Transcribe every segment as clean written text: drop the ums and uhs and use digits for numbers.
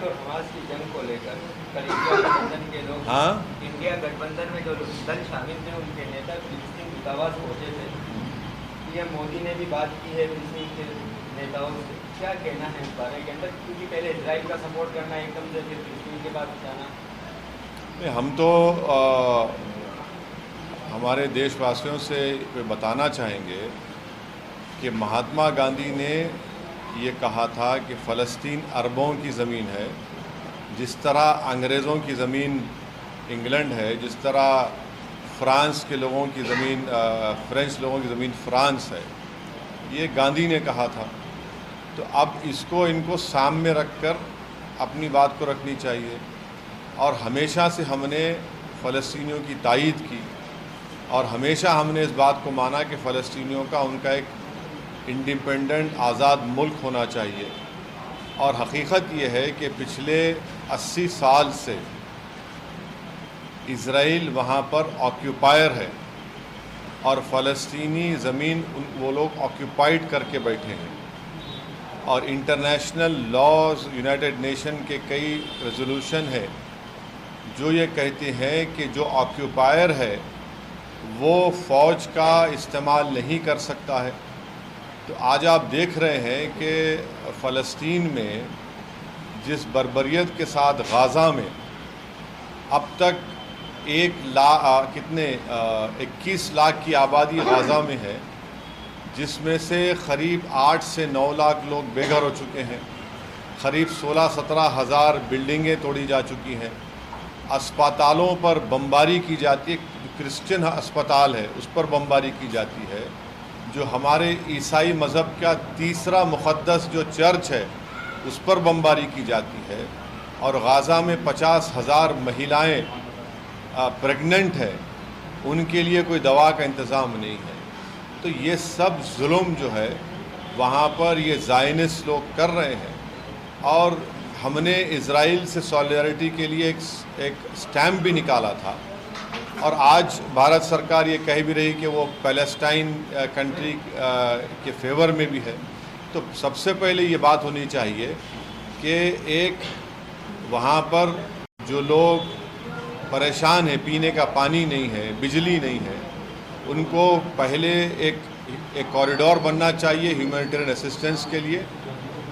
اور حماس کی جنگ کو لے کر کل انڈیا گٹھبندھن کے لوگ انڈیا گٹھبندھن میں جو دل شامل تھے ان کے نیتا فلسطین دورہ پہنچے تھے. پی ایم مودی نے بھی بات کی ہے فلسطین کے نیتاؤں سے. کیا کہنا ہے اس بارے کے اندر, کیونکہ پہلے اسرائیل کا سپورٹ کرنا ایک دم سے پھر فلسطین کے بعد جانا. ہم تو ہمارے دیش واسیوں سے بتانا چاہیں گے کہ مہاتما گاندھی نے یہ کہا تھا کہ فلسطین عربوں کی زمین ہے, جس طرح انگریزوں کی زمین انگلینڈ ہے, جس طرح فرانس کے لوگوں کی زمین فرینچ لوگوں کی زمین فرانس ہے. یہ گاندھی نے کہا تھا. تو اب ان کو سامنے رکھ کر اپنی بات کو رکھنی چاہیے. اور ہمیشہ سے ہم نے فلسطینیوں کی تائید کی اور ہمیشہ ہم نے اس بات کو مانا کہ فلسطینیوں کا ان کا ایک انڈیپینڈنٹ آزاد ملک ہونا چاہیے. اور حقیقت یہ ہے کہ پچھلے 80 سال سے اسرائیل وہاں پر آکیوپائر ہے اور فلسطینی زمین وہ لوگ آکیوپائڈ کر کے بیٹھے ہیں. اور انٹرنیشنل لاز یونائٹڈ نیشن کے کئی ریزولوشن ہے جو یہ کہتے ہیں کہ جو آکیوپائر ہے وہ فوج کا استعمال نہیں کر سکتا ہے. تو آج آپ دیکھ رہے ہیں کہ فلسطین میں جس بربریت کے ساتھ غازہ میں اب تک 21 لاکھ کی آبادی غازہ میں ہے, جس میں سے قریب 8 سے 9 لاکھ لوگ بے گھر ہو چکے ہیں. قریب 16-17 ہزار بلڈنگیں توڑی جا چکی ہیں. اسپتالوں پر بمباری کی جاتی ہے. کرسچن اسپتال ہے اس پر بمباری کی جاتی ہے. جو ہمارے عیسائی مذہب کا تیسرا مقدس جو چرچ ہے اس پر بمباری کی جاتی ہے. اور غازہ میں 50,000 مہیلائیں پریگننٹ ہے, ان کے لیے کوئی دوا کا انتظام نہیں ہے. تو یہ سب ظلم جو ہے وہاں پر یہ زائنسٹ لوگ کر رہے ہیں. اور ہم نے اسرائیل سے سولیڈرٹی کے لیے ایک سٹیمپ بھی نکالا تھا. اور آج بھارت سرکار یہ کہہ بھی رہی کہ وہ پیلسٹائن کنٹری کے فیور میں بھی ہے. تو سب سے پہلے یہ بات ہونی چاہیے کہ ایک وہاں پر جو لوگ پریشان ہیں, پینے کا پانی نہیں ہے, بجلی نہیں ہے, ان کو پہلے ایک کوریڈور بننا چاہیے ہیومینیٹیرین اسسٹنس کے لیے,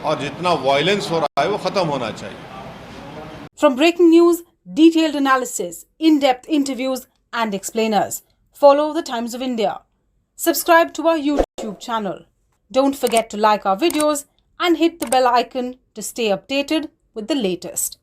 اور جتنا وائلنس ہو رہا ہے وہ ختم ہونا چاہیے. From breaking news, detailed analysis, in-depth interviews and explainers, follow the Times of India. Subscribe to our YouTube channel. Don't forget to like our videos and hit the bell icon to stay updated with the latest.